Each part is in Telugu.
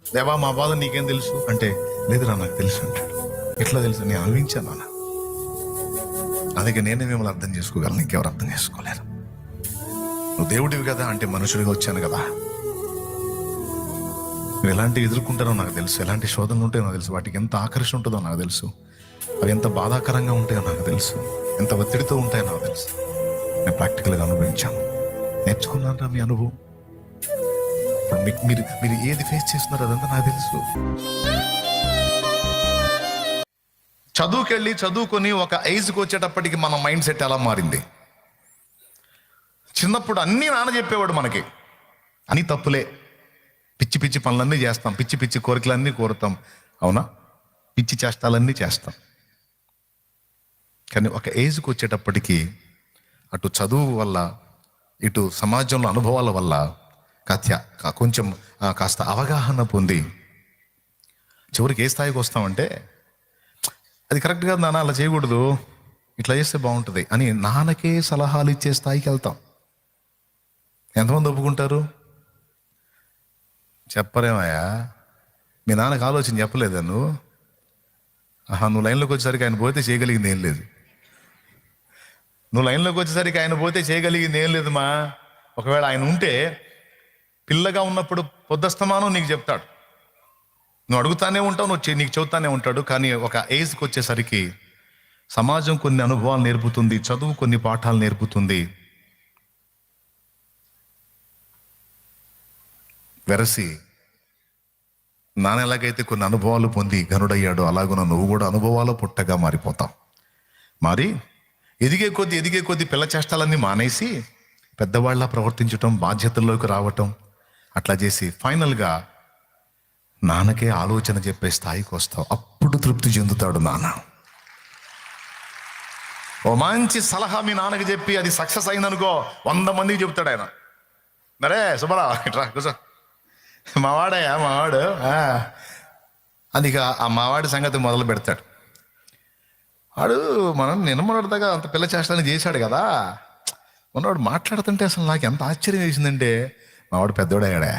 దేవా మా బాధ నీకేం తెలుసు అంటే, లేదురా నాకు తెలుసు అంటాడు. ఎట్లా తెలుసు? నేను అనుభవించాను అన్న. అందుకే నేనే మిమ్మల్ని అర్థం చేసుకోగలను, ఇంకెవరు అర్థం చేసుకోలేరు. నువ్వు దేవుడివి కదా అంటే, మనుషుడిగా వచ్చాను కదా. నువ్వు ఎలాంటివి ఎదుర్కొంటారో నాకు తెలుసు, ఎలాంటి శోధనలు ఉంటాయో నాకు తెలుసు, వాటికి ఎంత ఆకర్షణ ఉంటుందో నాకు తెలుసు, అవి ఎంత బాధాకరంగా ఉంటాయో నాకు తెలుసు, ఎంత ఒత్తిడితో ఉంటాయో నాకు తెలుసు. నేను ప్రాక్టికల్గా అనుభవించాను, నేర్చుకున్నాను మీ అనుభవం. మీరు మీరు ఏది ఫేస్ చేస్తున్నారో అదంతా నాకు తెలుసు. చదువుకెళ్ళి చదువుకొని ఒక ఏజ్కి వచ్చేటప్పటికి మన మైండ్ సెట్ ఎలా మారింది? చిన్నప్పుడు అన్నీ నాన్న చెప్పేవాడు మనకి, అన్నీ తప్పులే, పిచ్చి పిచ్చి పనులన్నీ చేస్తాం, పిచ్చి పిచ్చి కోరికలన్నీ కోరుతాం, అవునా? పిచ్చి చేష్టాలన్నీ చేస్తాం. కానీ ఒక ఏజ్కి వచ్చేటప్పటికి అటు చదువు వల్ల, ఇటు సమాజంలో అనుభవాల వల్ల కొంచెం కాస్త అవగాహన పొంది చివరికి ఏ స్థాయికి వస్తామంటే, అది కరెక్ట్ కాదు నాన్న, అలా చేయకూడదు, ఇట్లా చేస్తే బాగుంటుంది అని నాన్నకే సలహాలు ఇచ్చే స్థాయికి వెళ్తాం. ఎంతమంది ఒప్పుకుంటారు? చెప్పరేమయ్యా, మీ నాన్నకు ఆలోచన చెప్పలేదా నువ్వు? నువ్వు లైన్లోకి వచ్చేసరికి ఆయన పోతే చేయగలిగింది ఏం లేదు. నువ్వు లైన్లోకి వచ్చేసరికి ఆయన పోతే చేయగలిగింది ఏం లేదు మా. ఒకవేళ ఆయన ఉంటే పిల్లగా ఉన్నప్పుడు పొద్దస్తమానం నీకు చెప్తాడు, నువ్వు అడుగుతానే ఉంటావు, నీకు చెబుతానే ఉంటాడు. కానీ ఒక ఏజ్కి వచ్చేసరికి సమాజం కొన్ని అనుభవాలు నేర్పుతుంది, చదువు కొన్ని పాఠాలు నేర్పుతుంది. వెరసి నాన్న ఎలాగైతే కొన్ని అనుభవాలు పొంది ఘనుడయ్యాడో, అలాగున నువ్వు కూడా అనుభవాలు పుట్టగా మారిపోతావు. మరి ఎదిగే కొద్ది పిల్ల చేష్టాలన్నీ మానేసి పెద్దవాళ్ళ ప్రవర్తించటం, బాధ్యతల్లోకి రావటం, అట్లా చేసి ఫైనల్గా నాన్నకే ఆలోచన చెప్పే స్థాయికి వస్తావు. అప్పుడు తృప్తి చెందుతాడు నాన్న. ఓ మంచి సలహా మీ నాన్నకి చెప్పి అది సక్సెస్ అయిందనుకో, 100 మందికి చెప్తాడు ఆయన. మరే సుబ్బారావు ఇట్రా కూర్చో, మావాడయ్యా మావాడు అది. ఇక ఆ మావాడి సంగతి మొదలు పెడతాడు. వాడు మనం నిన్నమొన్నటిదాకా అంత పిల్ల చేష్టాన్ని చేశాడు కదా, మనవాడు మాట్లాడుతుంటే అసలు నాకు ఎంత ఆశ్చర్యం వేసిందంటే, మావాడు పెద్దోడయ్యాడా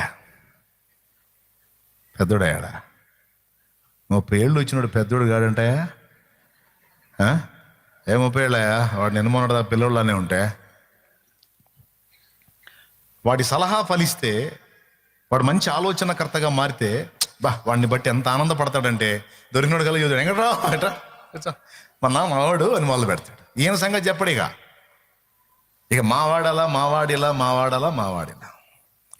30 ఏళ్ళు వచ్చినాడు, పెద్దోడు కాడంటాయా? 30 ఏళ్ళయా? వాడు నిన్నమొన్నటిదాకా పిల్లోళ్ళనే ఉంటే, వాడి సలహా ఫలిస్తే, వాడు మంచి ఆలోచనకర్తగా మారితే వాడిని బట్టి ఎంత ఆనందపడతాడంటే, దొరికినోడు కలిగి ఎక్కడ్రా ఎట్రా మావాడు అని మొదలు పెడతాడు. ఈయన సంగతి చెప్పడు. ఇక మావాడిలా.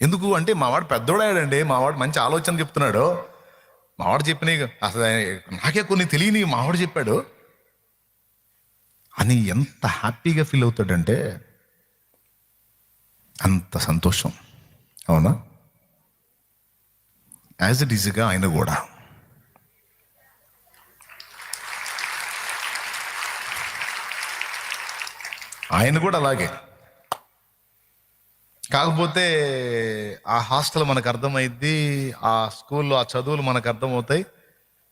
ఎందుకు అంటే, మావాడు పెద్దోడాడండి, మావాడు మంచి ఆలోచన చెప్తున్నాడు, మావాడు చెప్పిన అసలు నాకే కొన్ని తెలియని మావాడు చెప్పాడు అని ఎంత హ్యాపీగా ఫీల్ అవుతాడంటే అంత సంతోషం. అవునా? యాజ్ ఇట్ ఈజ్గా ఆయన కూడా అలాగే. కాకపోతే ఆ హాస్టల్ మనకు అర్థమైద్ది, ఆ స్కూల్లో ఆ చదువులు మనకు అర్థమవుతాయి,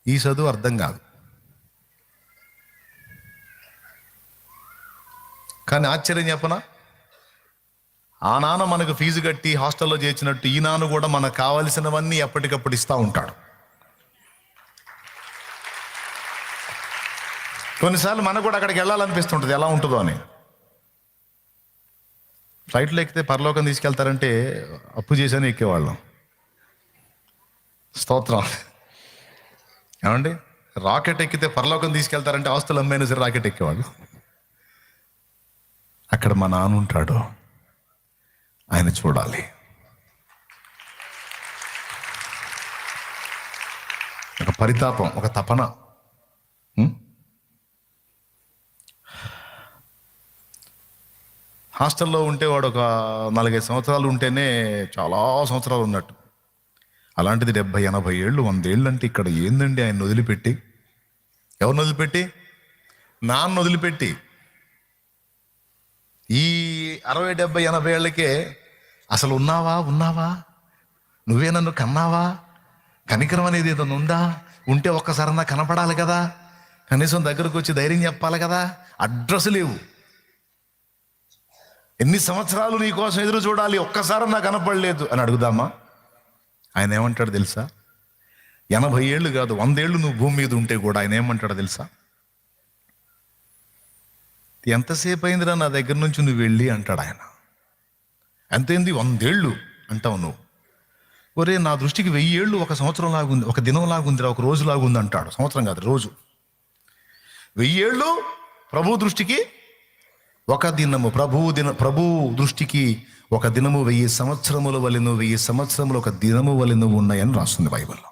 ఈ చదువు అర్థం కాదు. కానీ ఆశ్చర్యం చెప్పనా, ఆ నాన్న మనకు ఫీజు కట్టి హాస్టల్లో చేర్చినట్టు ఈ నాన్న కూడా మనకు కావలసినవన్నీ ఎప్పటికప్పుడు ఇస్తూ ఉంటాడు. కొన్నిసార్లు మనకు కూడా అక్కడికి వెళ్ళాలనిపిస్తుంటుంది, ఎలా ఉంటుందో అని. ఫ్లైట్లో ఎక్కితే పరలోకం తీసుకెళ్తారంటే అప్పు చేశాను ఎక్కేవాళ్ళం. స్తోత్రం. ఏమండి, రాకెట్ ఎక్కితే పరలోకం తీసుకెళ్తారంటే ఆస్తులు అమ్మైనా సరే రాకెట్ ఎక్కేవాళ్ళు. అక్కడ మా నాన్న ఉంటాడు, ఆయన చూడాలి. ఒక పరితాపం, ఒక తపన. హాస్టల్లో ఉంటే వాడు ఒక 4-5 సంవత్సరాలు ఉంటేనే చాలా సంవత్సరాలు ఉన్నట్టు. అలాంటిది 70-80 ఏళ్ళు 100 ఏళ్ళు అంటే ఇక్కడ ఏందండి ఆయన వదిలిపెట్టి? ఎవరిని వదిలిపెట్టి? నాన్న వదిలిపెట్టి. ఈ 60-70-80 ఏళ్ళకే అసలు ఉన్నావా? నువ్వే నన్ను కన్నావా? కనికరం అనేది ఏదైనా ఉందా? ఉంటే ఒక్కసారన్నా కనపడాలి కదా, కనీసం దగ్గరకు వచ్చి ధైర్యం చెప్పాలి కదా. అడ్రస్ లేవు. ఎన్ని సంవత్సరాలు నీ కోసం ఎదురు చూడాలి, ఒక్కసారి నాకు కనపడలేదు అని అడుగుదామా? ఆయన ఏమంటాడు తెలుసా? 80 ఏళ్ళు కాదు, 100 ఏళ్ళు నువ్వు భూమి మీద ఉంటే కూడా ఆయన ఏమంటాడో తెలుసా? ఎంతసేపు అయిందిరా నా దగ్గర నుంచి నువ్వు వెళ్ళి అంటాడు ఆయన. ఎంతైంది? 100 ఏళ్ళు అంటావు నువ్వు. ఒరే, నా దృష్టికి 1000 ఏళ్ళు ఒక సంవత్సరం లాగుంది, ఒక దినం లాగుందిరా, ఒక రోజు లాగుంది అంటాడు. సంవత్సరం కాదు, రోజు. 1000 ఏళ్ళు ప్రభు దృష్టికి ఒక దినము. ప్రభు దృష్టికి ఒక దినము 1000 సంవత్సరముల వలెను, 1000 సంవత్సరములు ఒక దినము వలెను ఉన్నాయని రాస్తుంది బైబిల్లో.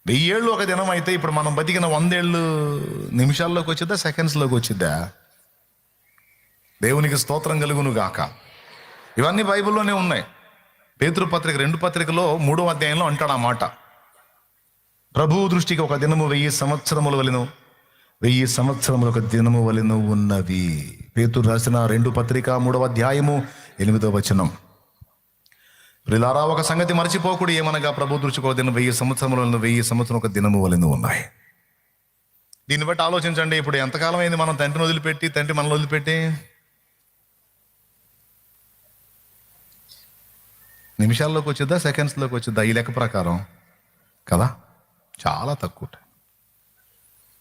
1000 ఏళ్ళు ఒక దినం అయితే ఇప్పుడు మనం బతికిన 100 ఏళ్ళు నిమిషాల్లోకి వచ్చిద్దా, సెకండ్స్లోకి వచ్చిద్దా? దేవునికి స్తోత్రం కలుగును గాక. ఇవన్నీ బైబిల్లోనే ఉన్నాయి. పేతురు పత్రిక 2 పత్రికలో 3వ అధ్యాయంలో అంటాడు ఆ మాట. ప్రభువు దృష్టికి ఒక దినము 1000 సంవత్సరముల వలెను, 1000 సంవత్సరములు ఒక దినము వలెను ఉన్నవి. పేతురు రాసిన 2 పత్రిక 3వ అధ్యాయము 8వ వచనం. ప్రియులారా, ఒక సంగతి మర్చిపోకూడదు, ఏమనగా ప్రభు దృష్టికి ఒక దినం 1000 సంవత్సరముల వలెను, 1000 సంవత్సరం ఒక దినము వలెను ఉన్నాయి. దీన్ని బట్టి ఆలోచించండి. ఇప్పుడు ఎంతకాలం అయింది మనం తండ్రిని వదిలిపెట్టి, తండ్రి మనల్ని వదిలిపెట్టి? నిమిషాల్లోకి వచ్చిద్దా, సెకండ్స్లోకి వచ్చిద్దా? ఈ లెక్క ప్రకారం కదా, చాలా తక్కువ.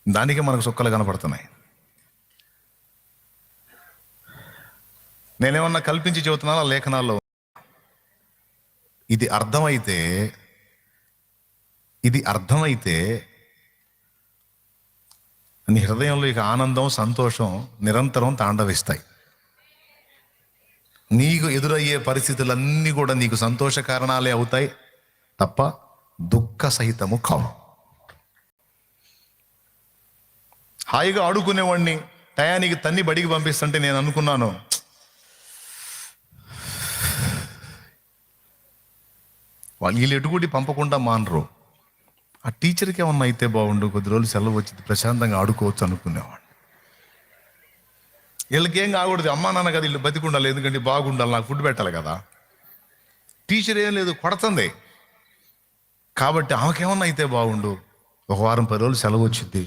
దానికే మనకు సుక్కలు కనపడుతున్నాయి. నేనేమన్నా కల్పించి చెబుతున్నాను ఆ లేఖనాల్లో. ఇది అర్థమైతే నీ హృదయంలో ఇక ఆనందం, సంతోషం నిరంతరం తాండవిస్తాయి. నీకు ఎదురయ్యే పరిస్థితులన్నీ కూడా నీకు సంతోష కారణాలే అవుతాయి తప్ప దుఃఖ సహితము కావు. హాయిగా ఆడుకునేవాడిని టయానికి తన్ని బడికి పంపిస్తుంటే నేను అనుకున్నాను, వీళ్ళు ఎటుకుడి పంపకుండా మానరు, ఆ టీచర్కి ఏమన్నా అయితే బాగుండు, కొద్ది రోజులు సెలవు వచ్చింది, ప్రశాంతంగా ఆడుకోవచ్చు అనుకునేవాడిని. వీళ్ళకి ఏం కాకూడదు, అమ్మా నాన్న కదా వీళ్ళు బతికుండాలి, ఎందుకంటే బాగుండాలి, నాకు ఫుడ్ పెట్టాలి కదా. టీచర్ ఏం లేదు, కొడుతుంది కాబట్టి ఆమెకేమన్నా అయితే బాగుండు, ఒక వారం 10 రోజులు సెలవు వచ్చింది,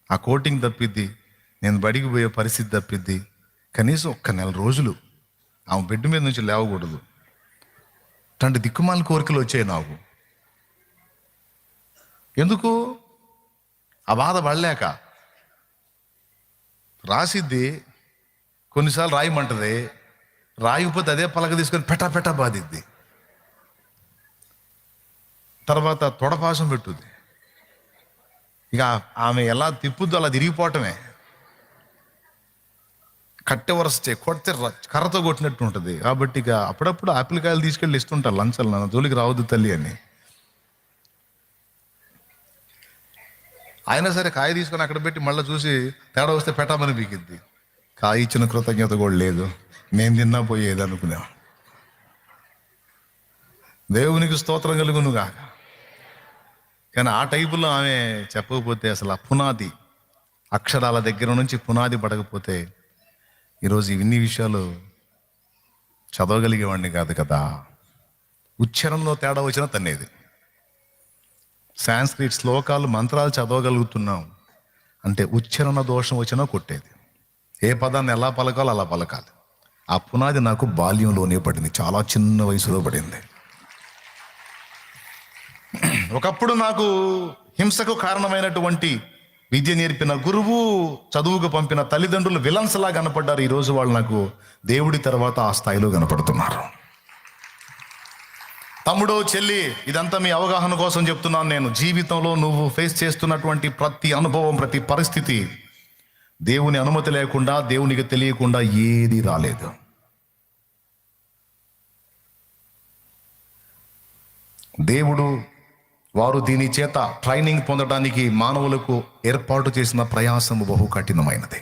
ఆ కోటింగ్ తప్పిద్ది, నేను బడికి పోయే పరిస్థితి తప్పిద్ది, కనీసం 1 నెల రోజులు ఆమె బెడ్ మీద నుంచి లేవకూడదు. అట్లాంటి దిక్కుమాల కోరికలు వచ్చాయి నాకు. ఎందుకు? ఆ బాధ పడలేక. రాసిద్ది, కొన్నిసార్లు రాయమంటది, రాయకపోతే అదే పలక తీసుకొని పెట్టా బాధిద్ది. తర్వాత తొడపాసం పెట్టుద్ది. ఇక ఆమె ఎలా తిప్పుద్దో అలా తిరిగిపోవటమే. కట్టె వరస కొడితే కర్రతో కొట్టినట్టు ఉంటుంది. కాబట్టి ఇక అప్పుడప్పుడు ఆపిల్ కాయలు తీసుకెళ్ళి ఇస్తుంటారు లంచాలు, నా జోలికి రావద్దు తల్లి అని. అయినా సరే కాయ తీసుకొని అక్కడ పెట్టి మళ్ళీ చూసి తేడా వస్తే పెట్టమని పీకిద్ది. కాయ ఇచ్చిన కృతజ్ఞత కూడా లేదు, నేను తిన్నా పోయేది అనుకునేవా. దేవునికి స్తోత్రం కలుగును గాక. కానీ ఆ టైపులో ఆమె చెప్పకపోతే, అసలు ఆ పునాది అక్షరాల దగ్గర నుంచి పునాది పడకపోతే ఈరోజు ఇన్ని విషయాలు చదవగలిగేవాడిని కాదు కదా. ఉచ్చారణలో తేడా వచ్చినా తన్నేది. సాంస్క్రిట్ శ్లోకాలు, మంత్రాలు చదవగలుగుతున్నాం అంటే ఉచ్చారణ దోషం వచ్చినా కొట్టేది. ఏ పదాన్ని ఎలా పలకాలో అలా పలకాలి. ఆ పునాది నాకు బాల్యంలోనే పడింది, చాలా చిన్న వయసులో పడింది. ఒకప్పుడు నాకు హింసకు కారణమైనటువంటి విద్య నేర్పిన గురువు, చదువుకు పంపిన తల్లిదండ్రులు విలన్స్లా కనపడ్డారు. ఈరోజు వాళ్ళు నాకు దేవుడి తర్వాత ఆ స్థాయిలో కనపడుతున్నారు. తమ్ముడో, చెల్లి, ఇదంతా మీ అవగాహన కోసం చెప్తున్నాను నేను. జీవితంలో నువ్వు ఫేస్ చేస్తున్నటువంటి ప్రతి అనుభవం, ప్రతి పరిస్థితి దేవుని అనుమతి లేకుండా, దేవునికి తెలియకుండా ఏది రాలేదు. దేవుడు వారు దీని చేత ట్రైనింగ్ పొందడానికి మానవులకు ఏర్పాటు చేసిన ప్రయాసము బహు కఠినమైనది.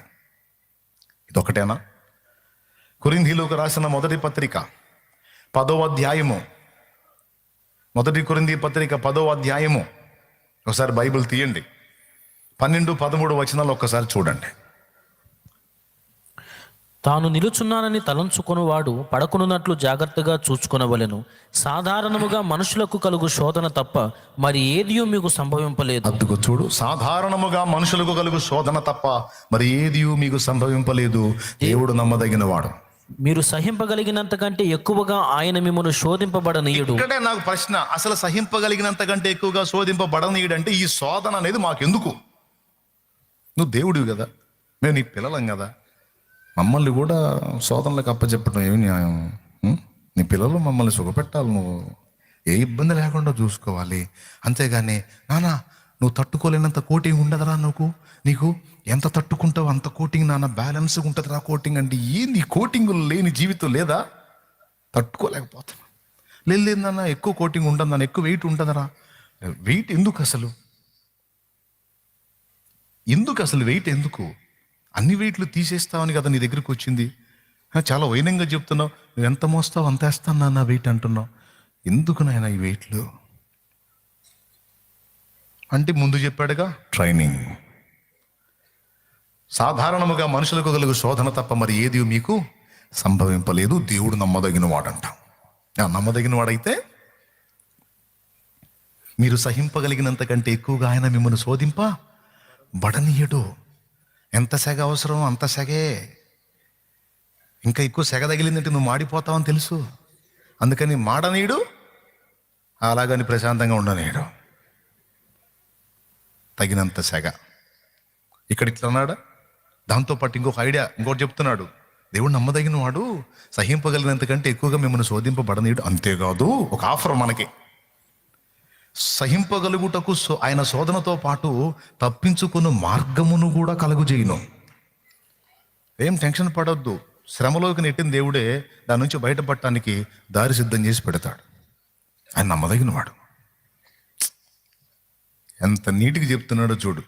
ఇదొకటేనా? కొరింథీయులకు రాసిన మొదటి పత్రిక 10వ అధ్యాయము, మొదటి కొరింథీ పత్రిక 10వ అధ్యాయము, ఒకసారి బైబిల్ తీయండి, 12, 13 వచనాలు ఒక్కసారి చూడండి. తాను నిలుచున్నానని తలంచుకొనువాడు పడకునున్నట్లు జాగ్రత్తగా చూచుకొనవలెను. సాధారణముగా మనుషులకు కలుగు శోధన తప్ప మరి ఏదియూ మీకు సంభవింపలేదు. అందుకు చూడు, సాధారణముగా మనుషులకు కలుగు శోధన తప్ప మరి ఏదియూ మీకు సంభవింపలేదు. దేవుడు నమ్మదగిన వాడు. మీరు సహింపగలిగినంత కంటే ఎక్కువగా ఆయన మిమ్మల్ని శోధింపబడనీయుడు. ఇక్కడే నాకు ప్రశ్న, అసలు సహింపగలిగినంత కంటే ఎక్కువగా శోధింపబడనీయుడంటే ఈ శోధన అనేది మాకెందుకు? నువ్వు దేవుడివి కదా, మేము నీ పిల్లలం కదా, మమ్మల్ని కూడా శోధనలకు అప్పచెప్పడం ఏమి న్యాయం? నీ పిల్లలు మమ్మల్ని సుఖపెట్టాలి, నువ్వు ఏ ఇబ్బంది లేకుండా చూసుకోవాలి. అంతేగాని నాన్న నువ్వు తట్టుకోలేనంత కోటింగ్ ఉండదురా, నీకు ఎంత తట్టుకుంటావు అంత కోటింగ్ నాన్న, బ్యాలెన్స్గా ఉంటుందిరా కోటింగ్ అంటే. ఏంది కోటింగ్ లేని జీవితం లేదా? తట్టుకోలేకపోతున్నా. లేదు నాన్న ఎక్కువ కోటింగ్ ఉంటుంది నాన్న, ఎక్కువ వెయిట్ ఉంటుందరా. వెయిట్ ఎందుకు అసలు? వెయిట్ ఎందుకు? అన్ని వెయిట్లు తీసేస్తావని కదా నీ దగ్గరికి వచ్చింది. చాలా వైనంగా చెప్తున్నావు, నువ్వు ఎంత మోస్తావు అంత వేస్తాను నాన్న వెయిట్ అంటున్నావు. ఎందుకు నాయన ఈ వెయిట్లు అంటే? ముందు చెప్పాడుగా ట్రైనింగ్. సాధారణముగా మనుషులకు కలుగు శోధన తప్ప మరి ఏది మీకు సంభవింపలేదు. దేవుడు నమ్మదగిన వాడంట. నమ్మదగిన వాడైతే మీరు సహింపగలిగినంత కంటే ఎక్కువగా ఆయన మిమ్మల్ని శోధింప బడనీయడు. ఎంత సెగ అవసరం అంత సెగే. ఇంకా ఎక్కువ సెగ తగిలిందంటే నువ్వు మాడిపోతావని తెలుసు. అందుకని మాడనీయుడు, అలాగని ప్రశాంతంగా ఉండనీయుడు. తగినంత సెగ. ఇక్కడ ఇట్లా అన్నాడా? దాంతోపాటు ఇంకొక ఐడియా, ఇంకోటి చెప్తున్నాడు. దేవుడు నమ్మదగిన వాడు, సహింపగలిగినంత కంటే ఎక్కువగా మిమ్మల్ని శోధింపబడనీయుడు. అంతేకాదు ఒక ఆఫర్ మనకి, సహింపగలుగుటకు ఆయన శోధనతో పాటు తప్పించుకున్న మార్గమును కూడా కలుగుజేయును. ఏం టెన్షన్ పడొద్దు. శ్రమలోకి నెట్టిన దేవుడే దాని నుంచి బయటపడటానికి దారి సిద్ధం చేసి పెడతాడు. ఆయన నమ్మదగిన వాడు. ఎంత నీటికి చెప్తున్నాడో చూడు.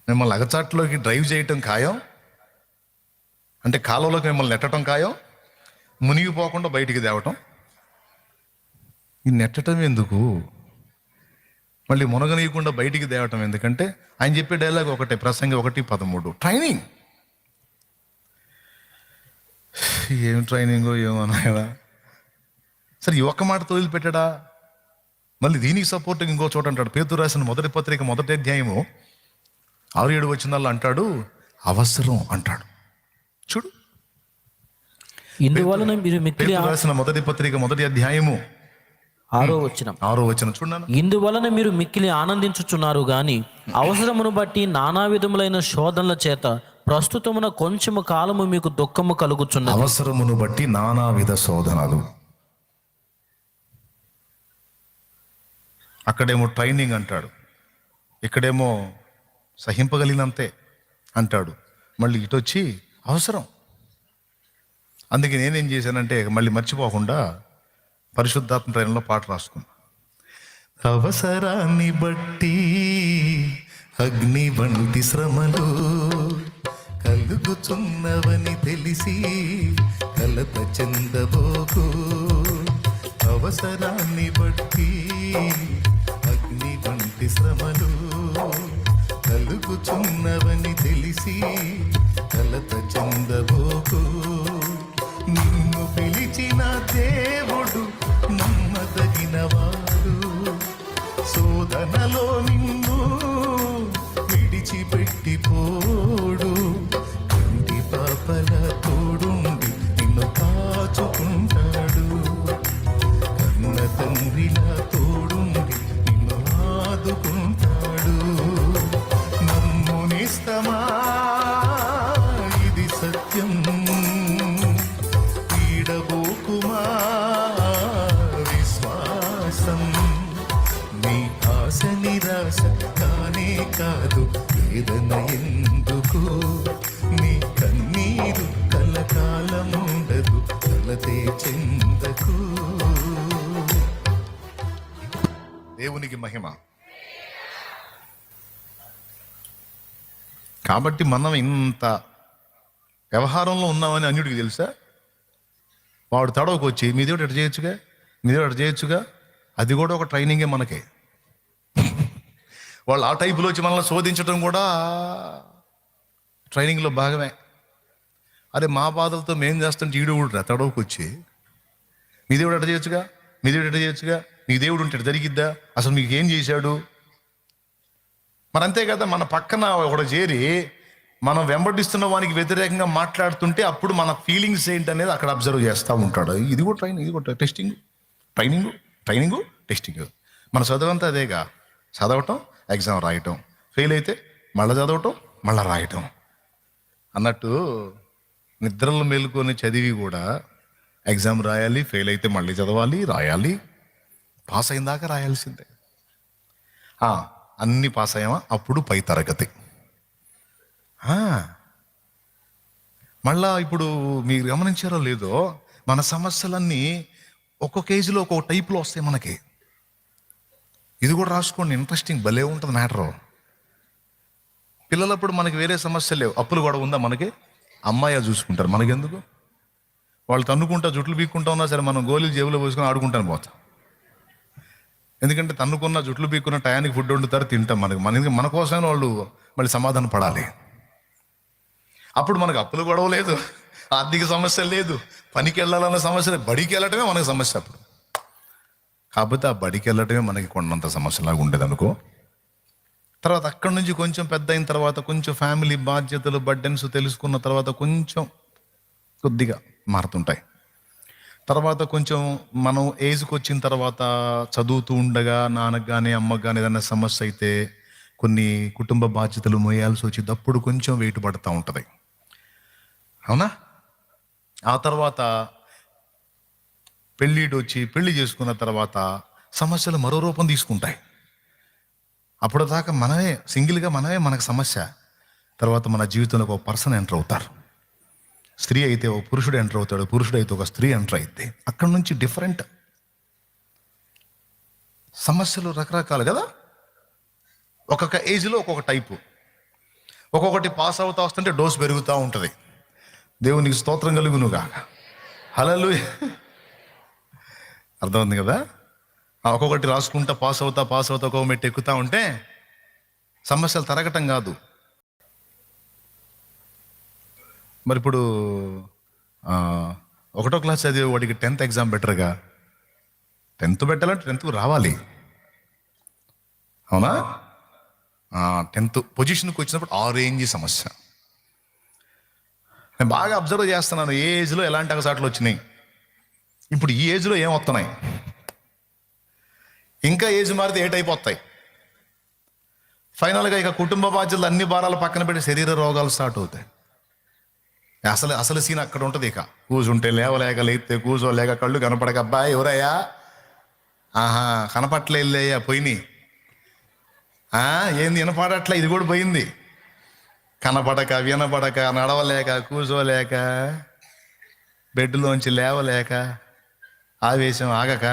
మిమ్మల్ని అగచాట్లోకి డ్రైవ్ చేయటం ఖాయం, అంటే కాలువలోకి మిమ్మల్ని నెట్టడం ఖాయం, మునిగిపోకుండా బయటికి తేవటం. ఈ నెట్టడం ఎందుకు? మళ్ళీ మునగనీయకుండా బయటికి తేవటం ఎందుకంటే ఆయన చెప్పే డైలాగ్ ఒకటే, ప్రసంగి 1:13 ట్రైనింగ్. ఏం ట్రైనింగో ఏమన్నా సరే, ఈ ఒక్క మాటతో వదిలిపెట్టాడా? మళ్ళీ దీనికి సపోర్ట్ ఇంకో చోట అంటాడు. పేతురు రాసిన మొదటి పత్రిక 1వ అధ్యాయము 6-7 వచనాల్లో అంటాడు, అవసరం అంటాడు. చూడు, ఇందువలన మీరు మిక్కిలి రాసిన మొదటి పత్రిక 1వ అధ్యాయము 6వ వచనం చూడన్నాను. ఇందువలన మీరు మిక్కిలి ఆనందించుచున్నారు గాని అవసరమును బట్టి నానా విధములైన శోధనల చేత ప్రస్తుతమున కొంచెము కాలము మీకు దుఃఖము కలుగుచున్నది. అవసరమును బట్టి నానావిధ శోధనలు. అక్కడేమో ట్రైనింగ్ అంటాడు, ఇక్కడేమో సహింపగలిగినంతే అంటాడు. మళ్ళీ ఇటు వచ్చి అవసరం. అందుకే నేనేం చేశానంటే మళ్ళీ మర్చిపోకుండా పరిశుద్ధాత్మ ప్రేరణలో పాట రాసుకున్నా. అవసరాన్ని బట్టి అగ్ని వంటి శ్రమలు కలుగుచున్నవని తెలిసి కలత చెందబోకు. అవసరాన్ని బట్టి అగ్ని వంటి శ్రమలు కలుగుచున్నవని తెలిసి కలత చెందబోకు. నిన్ను పిలిచిన దేవుడు నమ్మదగినవాడు, శోధనలో నిన్ను విడిచిపెట్టిపోడు. కంటి పాపల తోడుండి నిన్ను కాచుకుంటాడు, కన్న తండ్రిలా తోడుండి నిన్ను ఆదుకుంటాడు. నమ్మునిస్తమా ఇది సత్యం, వీడబోకుమా విశ్వాసం. నీ ఆశ నిరాశ కానే కాదు, వేదన ఎందుకు? నీ కన్నీరు కలకాలముండదు, కలతే చెందకు. దేవునికి మహిమ. కాబట్టి మనం ఇంత వ్యవహారంలో ఉన్నామని అన్యుడికి తెలుసా? వాడు తడవకు వచ్చి మీ దేవుడు ఎట్ట చేయొచ్చుగా, మీ దేవుడు ఎట్ట చేయొచ్చుగా, అది కూడా ఒక ట్రైనింగే మనకే. వాళ్ళు ఆ టైపులో వచ్చి మనల్ని శోధించడం కూడా ట్రైనింగ్లో భాగమే. అరే మా బాధలతో మేం చేస్తుంటే ఈడు కూడా తడవకు వచ్చి మీ దేవుడు ఎట్ట చేయొచ్చుగా, మీ దేవుడు ఎట్ట చేయొచ్చుగా, మీ దేవుడు ఉంటే జరిగిద్దా, అసలు మీకు ఏం చేశాడు? మరి అంతే కదా, మన పక్కన ఒకడు చేరి మనం వెంబడిస్తున్న వానికి వ్యతిరేకంగా మాట్లాడుతుంటే అప్పుడు మన ఫీలింగ్స్ ఏంటనేది అక్కడ అబ్జర్వ్ చేస్తూ ఉంటాడు. ఇది కూడా ట్రైనింగ్, ఇది కూడా ట్రైనింగు టెస్టింగ్. మన చదువంతా అదేగా, చదవటం, ఎగ్జామ్ రాయటం, ఫెయిల్ అయితే మళ్ళీ చదవటం, మళ్ళీ రాయటం అన్నట్టు నిద్రలు మేలుకొని చదివి కూడా ఎగ్జామ్ రాయాలి, ఫెయిల్ అయితే మళ్ళీ చదవాలి, రాయాలి, పాస్ అయిన దాకా రాయాల్సిందే. అన్నీ పాస్ అయ్యామా అప్పుడు పై తరగతి. మళ్ళా ఇప్పుడు మీరు గమనించారో లేదో, మన సమస్యలన్నీ ఒక్కొక్క ఏజ్లో ఒక్కొక్క టైప్లో వస్తాయి మనకి. ఇది కూడా రాసుకోండి, ఇంట్రెస్టింగ్ భలే ఉంటుంది మ్యాటరు. పిల్లలప్పుడు మనకి వేరే సమస్యలు లేవు, అప్పులు కూడా ఉందా మనకి? అమ్మాయి చూసుకుంటారు, మనకెందుకు? వాళ్ళు తన్నుకుంటా జుట్లు పీక్కుంటా ఉన్నా సరే మనం గోళీలు జేబులో పోసుకొని ఆడుకుంటాను పోతాం. ఎందుకంటే తన్నుకున్న జుట్లు పీక్కున్న టయానికి ఫుడ్ వండుతారు, తింటాం. మన కోసమే వాళ్ళు మళ్ళీ సమాధానం పడాలి. అప్పుడు మనకు అప్పులు గొడవ లేదు, ఆర్థిక సమస్య లేదు, పనికి వెళ్ళాలన్న సమస్య లేదు, బడికి వెళ్ళటమే మనకి సమస్య అప్పుడు. కాకపోతే ఆ బడికి వెళ్ళటమే మనకి కొండంత సమస్యలాగా ఉండేది అనుకో. తర్వాత అక్కడి నుంచి కొంచెం పెద్ద అయిన తర్వాత కొంచెం ఫ్యామిలీ బాధ్యతలు, బర్డెన్స్ తెలుసుకున్న తర్వాత కొంచెం కొద్దిగా మారుతుంటాయి. తర్వాత కొంచెం మనం ఏజ్కి వచ్చిన తర్వాత చదువుతూ ఉండగా నాన్నకు కానీ అమ్మకు కానీ ఏదైనా సమస్య అయితే కొన్ని కుటుంబ బాధ్యతలు మోయాల్సి వచ్చింది, అప్పుడు కొంచెం వెయిట్ పడుతూ ఉంటుంది, అవునా? ఆ తర్వాత పెళ్లి చేసుకున్న తర్వాత సమస్యలు మరో రూపం తీసుకుంటాయి. అప్పుడు దాకా సింగిల్గా మనకు సమస్య. తర్వాత మన జీవితంలో ఒక పర్సన్ ఎంటర్ అవుతారు. స్త్రీ అయితే ఒక పురుషుడు ఎంటర్ అవుతాడు, పురుషుడు అయితే ఒక స్త్రీ ఎంటర్ అయితే అక్కడ నుంచి డిఫరెంట్ సమస్యలు రకరకాలు కదా. ఒక్కొక్క ఏజ్లో ఒక్కొక్క టైపు, ఒక్కొక్కటి పాస్ అవుతా వస్తుంటే డోస్ పెరుగుతూ ఉంటుంది. దేవునికి స్తోత్రం కలుగునుగా. హల్లెలూయా. అర్థమవుతుంది కదా. ఒక్కొక్కటి రాసుకుంటా పాస్ అవుతా ఒక్కొక్క మెట్టు ఎక్కుతూ ఉంటే సమస్యలు తరగటం కాదు. మరి ఇప్పుడు 1వ క్లాస్ చదివే వాడికి 10th ఎగ్జామ్ బెటర్గా. 10th పెట్టాలంటే 10th రావాలి, అవునా? 10th పొజిషన్కి వచ్చినప్పుడు ఆ రేంజ్ సమస్య. నేను బాగా అబ్జర్వ్ చేస్తున్నాను, ఏ ఏజ్లో ఎలాంటి అగసాట్లు వచ్చినాయి, ఇప్పుడు ఈ ఏజ్లో ఏం వస్తున్నాయి, ఇంకా ఏజ్ మారితే ఏ టైప్ వస్తాయి. ఫైనల్గా ఇక కుటుంబ బాధ్యతలు అన్ని భారాలు పక్కన పెట్టి శరీర రోగాలు స్టార్ట్ అవుతాయి. అసలు సీన్ అక్కడ ఉంటుంది. ఇక కూర్చుంటే లేవలేక, లేస్తే కూర్చోలేక, కళ్ళు కనపడక, అబ్బాయి ఎవరయ్యా, కనపట్లేయ్యా, పోయినాయి, ఏంది వినపడట్లా, ఇది కూడా పోయింది. కనపడక, వినపడక, నడవలేక, కూర్చోలేక, బెడ్లోంచి లేవలేక, ఆవేశం ఆగక,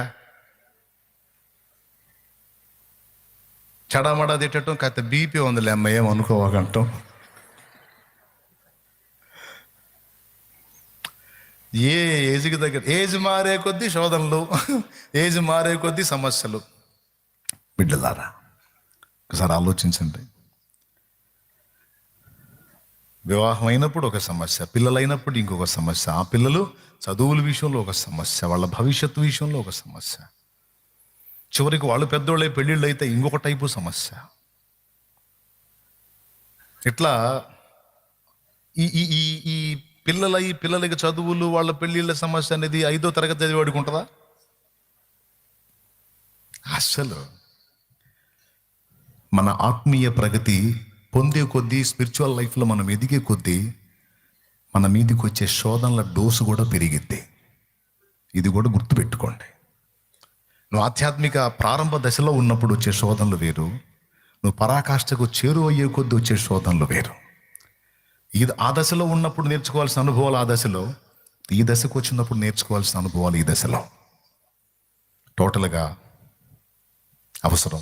చడమడ తిట్టడం, కాస్త బీపీ ఉందిలే అమ్మ ఏమనుకోవకంటాం. ఏ ఏజ్కి దగ్గర ఏజ్ మారే కొద్దీ శోధనలు, ఏజ్ మారే కొద్దీ సమస్యలు. బిడ్డలారా ఒకసారి ఆలోచించండి. వివాహం అయినప్పుడు ఒక సమస్య, పిల్లలైనప్పుడు ఇంకొక సమస్య, ఆ పిల్లలు చదువుల విషయంలో ఒక సమస్య, వాళ్ళ భవిష్యత్తు విషయంలో ఒక సమస్య, చివరికి వాళ్ళు పెద్దోళ్ళే పెళ్ళిళ్ళు అయితే ఇంకొక టైపు సమస్య. ఇట్లా ఈ పిల్లలకి చదువులు, వాళ్ళ పెళ్ళిళ్ళ సమస్య అనేది 5వ తరగతి చదివాడికి ఉంటుందా? అసలు మన ఆత్మీయ ప్రగతి పొందే కొద్దీ, స్పిరిచువల్ లైఫ్లో మనం ఎదిగే కొద్దీ మన మీదకి వచ్చే శోధనల డోసు కూడా పెరిగిద్ది. ఇది కూడా గుర్తుపెట్టుకోండి. నువ్వు ఆధ్యాత్మిక ప్రారంభ దశలో ఉన్నప్పుడు వచ్చే శోధనలు వేరు, నువ్వు పరాకాష్ఠకు చేరువయ్యే కొద్దీ వచ్చే శోధనలు వేరు. ఆ దశలో ఉన్నప్పుడు నేర్చుకోవాల్సిన అనుభవాలు ఆ దశలో, ఈ దశకు వచ్చినప్పుడు నేర్చుకోవాల్సిన అనుభవాలు ఈ దశలో. టోటల్గా అవసరం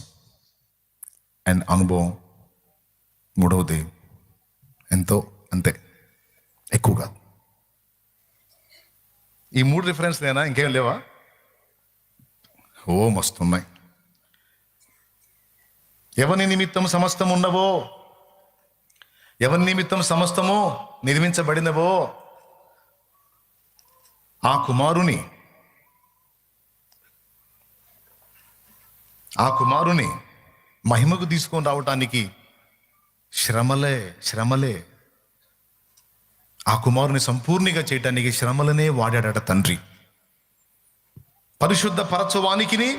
అండ్ అనుభవం మూడవది ఎంతో, అంతే, ఎక్కువ కాదు. ఈ 3 రిఫరెన్స్ లేనా? ఇంకేం లేవా? మస్తున్నాయి. ఎవరి నిమిత్తం సమస్తం ఉన్నవో, ఎవరి నిమిత్తం సమస్తమో నిర్మించబడినవో ఆ కుమారుని మహిమకు తీసుకొని రావటానికి శ్రమలే ఆ కుమారుని సంపూర్ణంగా చేయటానికి శ్రమలనే వాడాడట తండ్రి. పరిశుద్ధపరచువానికిని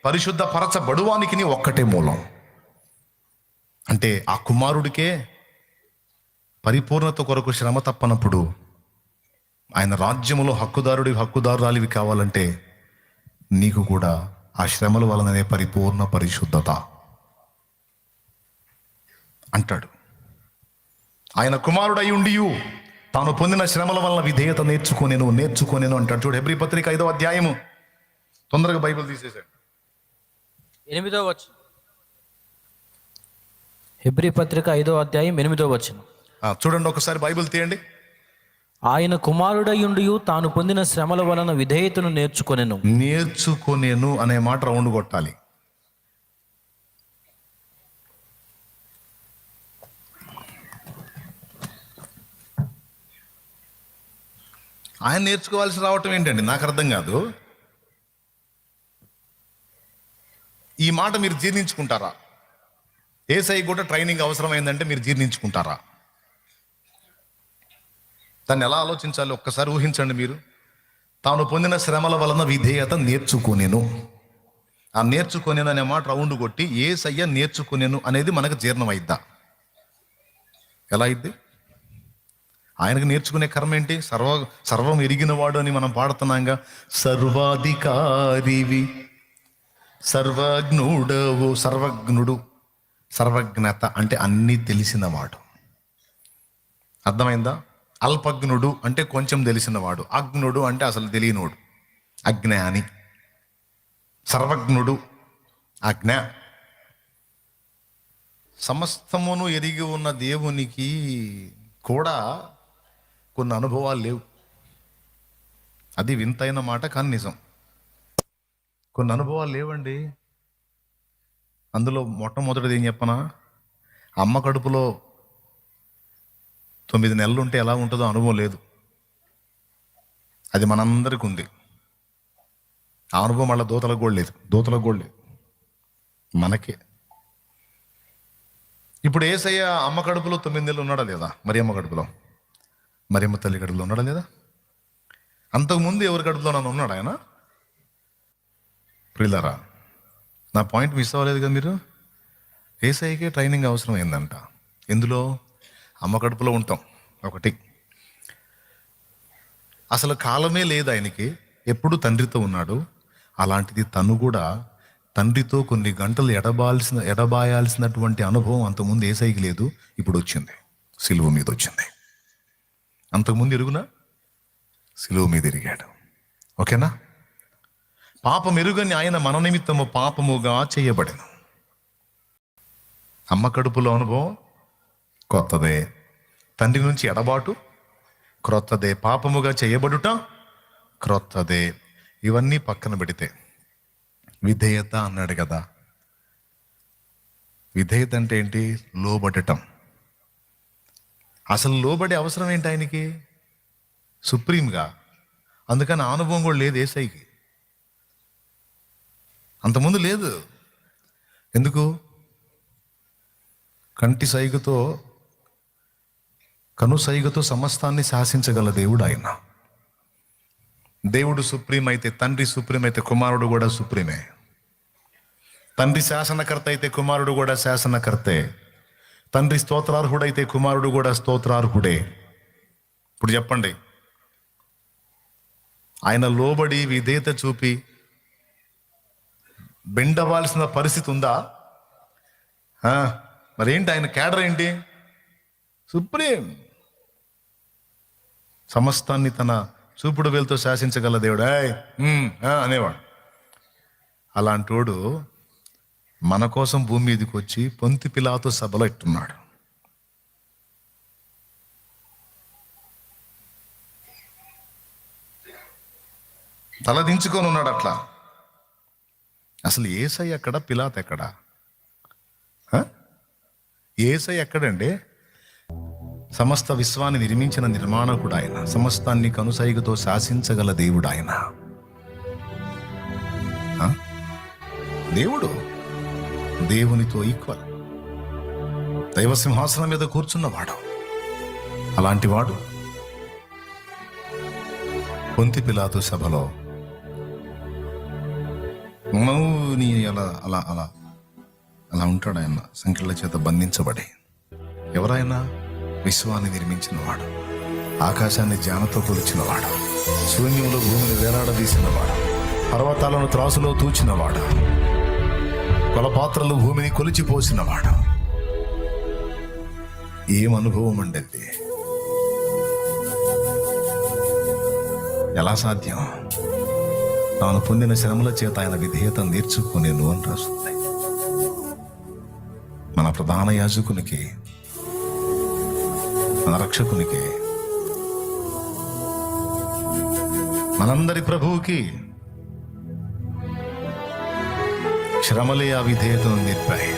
పరిశుద్ధపరచబడువానికిని ఒక్కటే మూలం. అంటే ఆ కుమారుడికే పరిపూర్ణత కొరకు శ్రమ తప్పనప్పుడు ఆయన రాజ్యములో హక్కుదారురాలివి కావాలంటే నీకు కూడా ఆ శ్రమల వలననే పరిపూర్ణ పరిశుద్ధత అంటాడు. ఆయన కుమారుడై ఉండియు తాను పొందిన శ్రమల వలన విధేయత నేర్చుకోనేను అంటాడు. చూడు, హెబ్రీ పత్రిక 5వ అధ్యాయము. తొందరగా బైబిల్ తీసేశాడు. 8వ వచనం. హెబ్రీ పత్రిక 5వ అధ్యాయం 8వ వచనం. చూడండి, ఒకసారి బైబిల్ తీయండి. ఆయన కుమారుడయుండియు తాను పొందిన శ్రమల వలన విధేయతను నేర్చుకొనెను అనే మాట రౌండ్ కొట్టాలి. ఆయన నేర్చుకోవాల్సి రావటం ఏంటండి? నాకు అర్థం కాదు. ఈ మాట మీరు జీర్ణించుకుంటారా? యేసయ్య కూడా ట్రైనింగ్ అవసరమైందంటే మీరు జీర్ణించుకుంటారా? దాన్ని ఎలా ఆలోచించాలి ఒక్కసారి ఊహించండి మీరు. తాను పొందిన శ్రమల వలన విధేయత నేర్చుకొనెను. ఆ నేర్చుకొనెను అనే మాట రౌండ్ కొట్టి యేసయ్య నేర్చుకొనెను అనేది మనకు జీర్ణమైద్దా? ఎలా అయింది? ఆయనకు నేర్చుకునే కర్మ ఏంటి? సర్వం ఎరిగినవాడు అని మనం పాడుతున్నాంగా. సర్వాధికారివి, సర్వజ్ఞుడవు. సర్వజ్ఞత అంటే అన్నీ తెలిసినవాడు. అర్థమైందా? అల్పజ్ఞుడు అంటే కొంచెం తెలిసినవాడు. అజ్ఞుడు అంటే అసలు తెలియనోడు, అజ్ఞాని. సర్వజ్ఞుడు, అజ్ఞ. సమస్తమును ఎరిగి ఉన్న దేవునికి కూడా కొన్ని అనుభవాలు లేవు. అది వింతైన మాట, కానీ నిజం. కొన్ని అనుభవాలు లేవండి. అందులో మొట్టమొదటిది ఏం చెప్పనా? అమ్మ కడుపులో 9 నెలలు ఉంటే ఎలా ఉంటుందో అనుభవం లేదు. అది మనందరికీ ఉంది. ఆ అనుభవం మళ్ళీ దూతలకు కూడా లేదు మనకే. ఇప్పుడు యేసయ్య అమ్మ కడుపులో 9 నెలలు ఉన్నాడా లేదా? మరియమ్మ కడుపులో, మరియమ్మ తల్లి కడుపులో ఉన్నాడా లేదా? అంతకుముందు ఎవరి కడుపులో నన్ను ఉన్నాడు ఆయన? ప్రియులారా, నా పాయింట్ మిస్ అవ్వలేదు కదా మీరు. యేసయ్యకే ట్రైనింగ్ అవసరం అయిందంట. ఎందులో? అమ్మ కడుపులో ఉంటాం ఒకటి. అసలు కాలమే లేదు ఆయనకి, ఎప్పుడు తండ్రితో ఉన్నాడు. అలాంటిది తను కూడా తండ్రితో కొన్ని గంటలు ఎడబాయాల్సినటువంటి అనుభవం అంతకుముందు యేసయ్యకి లేదు. ఇప్పుడు వచ్చింది, సిలువ మీద వచ్చింది. అంతకుముందు ఎరుగునా? సిలువ మీద ఎరిగాడు. ఓకేనా? పాపం ఎరుగని ఆయన మన నిమిత్తము పాపముగా చేయబడెను. అమ్మ కడుపులో అనుభవం కొత్తదే, తండ్రి నుంచి ఎడబాటు క్రొత్తదే, పాపముగా చేయబడుట క్రొత్తదే. ఇవన్నీ పక్కన పెడితే విధేయత అన్నాడు కదా. విధేయత అంటే ఏంటి? లోబడటం. అసలు లోబడే అవసరం ఏంటి ఆయనకి? సుప్రీంగా. అందుకని ఆ అనుభవం కూడా లేదు యేసయ్యకి. అంతకుముందు లేదు. ఎందుకు? కంటి సైగతో, కను సైగతో సమస్తాన్ని శాసించగల దేవుడు ఆయన. దేవుడు సుప్రీం అయితే, తండ్రి సుప్రీం అయితే, కుమారుడు కూడా సుప్రీమే. తండ్రి శాసనకర్త అయితే కుమారుడు కూడా శాసనకర్తే. తండ్రి స్తోత్రార్హుడైతే కుమారుడు కూడా స్తోత్రార్హుడే. ఇప్పుడు చెప్పండి, ఆయన లోబడి విధేయత చూపి బెండవాల్సిన పరిస్థితి ఉందా? మరేంటి ఆయన క్యాడర్ ఏంటి? సుప్రీం. సమస్తాన్ని తన చూపుడు వేలుతో శాసించగల దేవుడు అనేవాడు. అలాంటోడు మన కోసం భూమి మీదకి వచ్చి పొంతి పిలాతు సభలో ఎట్టున్నాడు. తల దించుకొని ఉన్నాడు అట్లా. అసలు యేసయ్య ఎక్కడ? పిలాతు ఎక్కడ? యేసయ్య ఎక్కడండి? సమస్త విశ్వాన్ని నిర్మించిన నిర్మాణకుడు ఆయన. సమస్తాన్ని కనుసైగతో శాసించగల దేవుడు ఆయన. దేవుడు దేవునితో ఈక్వల్, దైవ సింహాసనం మీద కూర్చున్నవాడు. అలాంటి వాడు పొంతి పిలాతు సభలో మౌని అలా అలా అలా అలా ఉంటాడు ఆయన, సంఖ్యల చేత బంధించబడి. ఎవరైనా విశ్వాన్ని నిర్మించినవాడు, ఆకాశాన్ని జ్ఞానంతో కొలిచినవాడు, శూన్యంలో భూమిని వేలాడదీసినవాడు, పర్వతాలను త్రాసులో తూచినవాడు, కొలపాత్రలు భూమిని కొలిచిపోసినవాడు. ఏం అనుభవం అండి అది! ఎలా సాధ్యం? తాను పొందిన శ్రమల చేత ఆయన విధేయత నేర్చుకునేను అని రాస్తుంది. మన ప్రధాన యాజకునికి, మన రక్షకునికి, మనందరి ప్రభువుకి శ్రమలే ఆ విధేయతను నేర్పాయి.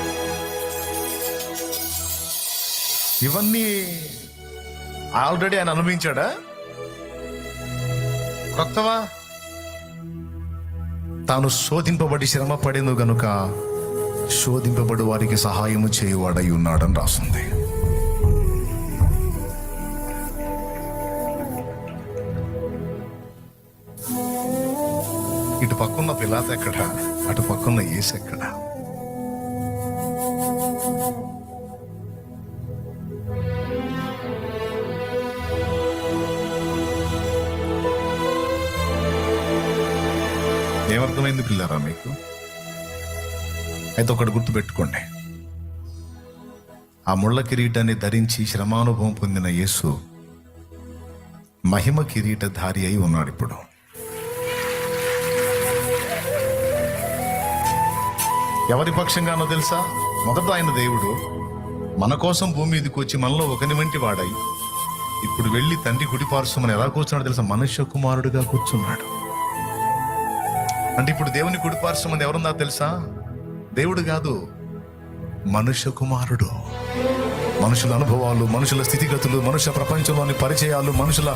ఇవన్నీ ఆల్రెడీ ఆయన అనుభవించాడా? కొత్తవా? తాను శోధింపబడి శ్రమ పడేను గనుక శోధింపబడి వారికి సహాయము చేయువాడై ఉన్నాడని రాస్తుంది. ఇటు పక్కన్న పిలాతు ఎక్కడ, అటు పక్కన్న యేసు ఎక్కడ? ఏమర్థమైంది పిల్లారా మీకు? అయితే ఒకటి గుర్తుపెట్టుకోండి, ఆ ముళ్ళ కిరీటాన్ని ధరించి శ్రమానుభవం పొందిన యేసు మహిమ కిరీటధారి అయి ఉన్నాడు. ఇప్పుడు ఎవరి పక్షంగానో తెలుసా? మొదట ఆయన దేవుడు మన కోసం భూమి మీదకి వచ్చి మనలో ఒకని వంటి వాడై ఇప్పుడు వెళ్ళి తండ్రి కుడిపార్శ్వమని ఎలా కూర్చున్నాడు తెలుసా? మనుష్య కుమారుడిగా కూర్చున్నాడు. అంటే ఇప్పుడు దేవుని కుడిపార్శ్వమని ఎవరున్నా తెలుసా? దేవుడు కాదు, మనుష్య కుమారుడు. మనుషుల అనుభవాలు, మనుషుల స్థితిగతులు, మనుష్య ప్రపంచంలోని పరిచయాలు, మనుషుల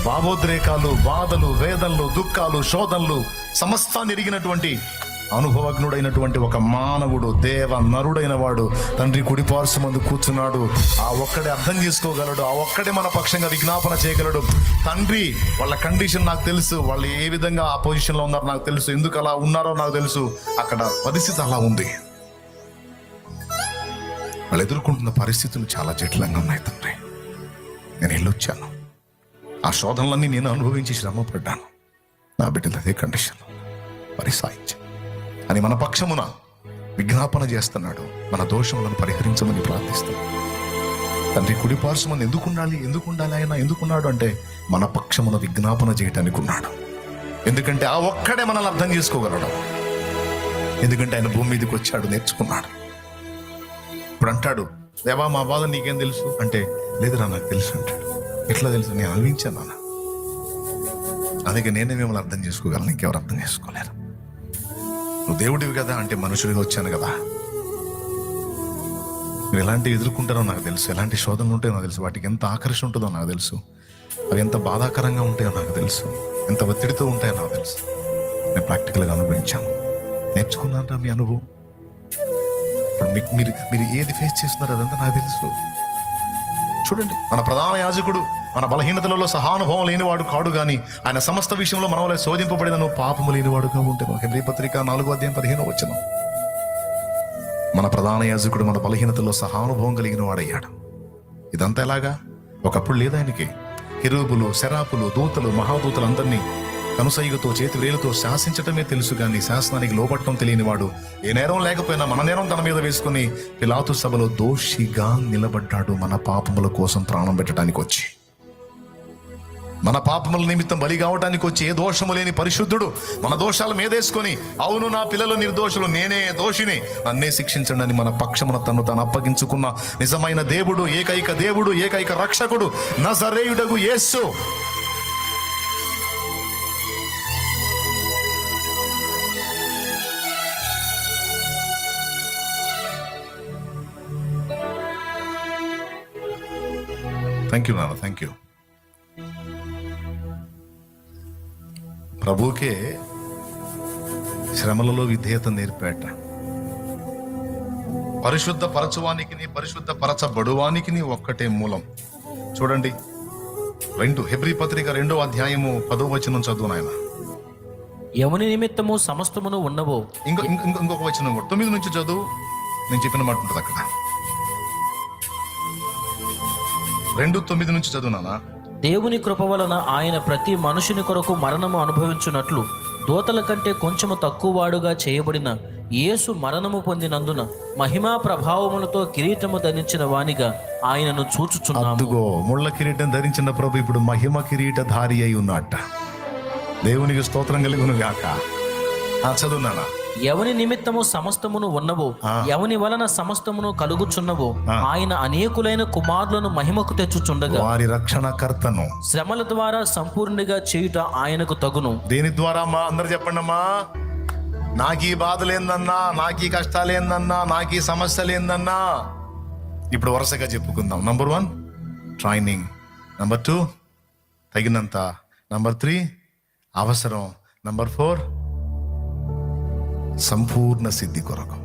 భావోద్రేకాలు, బాధలు, వేదనలు, దుఃఖాలు, శోధనలు సమస్తాన్ని ఎరిగినటువంటి అనుభవజ్ఞుడైనటువంటి ఒక మానవుడు, దేవ నరుడైన వాడు తండ్రి కుడిపార్శ్వమందు కూర్చున్నాడు. ఆ ఒక్కడే అర్థం చేసుకోగలడు, ఆ ఒక్కడే మన పక్షంగా విజ్ఞాపన చేయగలడు. తండ్రి వాళ్ళ కండిషన్ నాకు తెలుసు, వాళ్ళు ఏ విధంగా ఆ పొజిషన్లో ఉన్నారో నాకు తెలుసు, ఎందుకు అలా ఉన్నారో నాకు తెలుసు. అక్కడ పరిస్థితి అలా ఉంది. వాళ్ళు ఎదుర్కొంటున్న పరిస్థితులు చాలా జటిలంగా ఉన్నాయి. తండ్రి, నేను వెళ్ళొచ్చాను, ఆ శోధనలన్నీ నేను అనుభవించి శ్రమ పడ్డాను, నా బిడ్డలు అదే కండిషన్, మరి సాయించు అని మన పక్షమున విజ్ఞాపన చేస్తున్నాడు. మన దోషములను పరిహరించమని ప్రార్థిస్తున్నాడు. తండ్రి కుడిపార్శ్వమని ఎందుకు ఉండాలి ఆయన? ఎందుకున్నాడు అంటే మన పక్షమున విజ్ఞాపన చేయటానికి ఉన్నాడు. ఎందుకంటే ఆ ఒక్కడే మనల్ని అర్థం చేసుకోగలడు. ఎందుకంటే ఆయన భూమి మీదకి వచ్చాడు, నేర్చుకున్నాడు. ఇప్పుడు అంటాడు, దేవా మా బాధ నీకేం తెలుసు అంటే, లేదురా నాకు తెలుసు అంటాడు. ఎట్లా తెలుసు? నేను అనుభవించాను నాన్న, అందుకే నేనే మిమ్మల్ని అర్థం చేసుకోగలను, ఇంకెవరు అర్థం చేసుకోలేరు. నువ్వు దేవుడివి కదా అంటే, మనుషుడిగా వచ్చాను కదా. మీరు ఎలాంటివి ఎదుర్కొంటారో నాకు తెలుసు, ఎలాంటి శోధనలు ఉంటాయో నాకు తెలుసు, వాటికి ఎంత ఆకర్షణ ఉంటుందో నాకు తెలుసు, అవి ఎంత బాధాకరంగా ఉంటాయో నాకు తెలుసు, ఎంత ఒత్తిడితో ఉంటాయో నాకు తెలుసు. నేను ప్రాక్టికల్గా అనుభవించాను, నేర్చుకున్నాను మీ అనుభవం. ఇప్పుడు మీరు ఏది ఫేస్ చేస్తున్నారో అదంతా నాకు తెలుసు. చూడండి, మన ప్రధాన యాజకుడు మన బలహీనతలలో సహానుభవం లేనివాడు కాడు గాని ఆయన సమస్త విషయంలో మన వల్ల శోధింపబడినను పాపము లేనివాడుగా ఉంటే. హెబ్రీ పత్రిక 4:15 మన ప్రధాన యాజకుడు మన బలహీనతల్లో సహానుభవం కలిగిన వాడయ్యాడు. ఇదంతా ఎలాగా? ఒకప్పుడు లేదు ఆయనకి. కెరూబులు, శరాపులు, దూతలు, మహాదూతలు అందరినీ కనుసైగతో చేతి వేలుతో శాసించటమే తెలుసు కానీ శాసనానికి లోపడటం తెలియనివాడు ఏ నేరం లేకపోయినా మన నేరం తన మీద వేసుకుని పిలాతు సభలో దోషిగా నిలబడ్డాడు. మన పాపముల కోసం ప్రాణం పెట్టడానికి వచ్చి, మన పాపముల నిమిత్తం బలి కావడానికి వచ్చి, ఏ దోషము లేని పరిశుద్ధుడు మన దోషాలు మీదేసుకొని, అవును నా పిల్లలు నిర్దోషులు, నేనే దోషిని, నన్నే శిక్షించండి అని మన పక్షమున తను అప్పగించుకున్న నిజమైన దేవుడు, ఏకైక రక్షకుడు నజరేయుడగు యేసు. థ్యాంక్ యూ నాన్న, థ్యాంక్ యూ. ప్రభుకే శ్రమలలో విధేయత నేర్పేట. పరిశుద్ధ పరచువానికి, పరిశుద్ధ పరచబడువానికి ఒక్కటే మూలం. చూడండి, హెబ్రీ పత్రిక 2వ అధ్యాయము 10వ వచనం చదువు నాయన. ఎవని నిమిత్తము సమస్తమును ఉన్నవో. ఇంకొక వచనం కూడా 9 నుంచి చదువు. నేను చెప్పిన మాట ఉంటుంది అక్కడ. 2:9 నుంచి చదువు నాన్న. దేవుని కృప వలన ఆయన ప్రతి మనుషుని కొరకు మరణము అనుభవించున్నట్లు దూతల కంటే కొంచెము తక్కువ వాడుగా చేయబడిన యేసు మరణము పొందినందున మహిమా ప్రభావములతో కిరీటము ధరించిన వానిగా ఆయనను చూచుచున్నాము. అదుగో ముళ్ళ కిరీటం ధరించిన ప్రభు ఇప్పుడు మహిమ కిరీటధారి అయి ఉన్నట్ట. దేవునికి స్తోత్రం కలుగును గాక. చదువు నాన్న. ఎవని నిమిత్తము సమస్తమును ఉన్నవో, ఎవని వలన సమస్తమును కలుగుచున్నవో ఆయన అనేకులైన కుమారులను మహిమకు తెచ్చుచుండగా వారి రక్షణకర్తను శ్రమల ద్వారా సంపూర్ణిగా చేయుట ఆయనకు తగును. దేని ద్వారా అమ్మా? అందరు చెప్పండి అమ్మా. నాకు ఈ బాధలేందన్నా, నాకు ఈ కష్టాలేందన్నా, నాకు ఈ సమస్యలేందన్నా. ఇప్పుడు వరుసగా చెప్పుకుందాం. నంబర్ 1 ట్రైనింగ్, నంబర్ 2 తగినంత, నంబర్ 3 అవసరం, నంబర్ 4 సంపూర్ణ సిద్ధి కొరకు.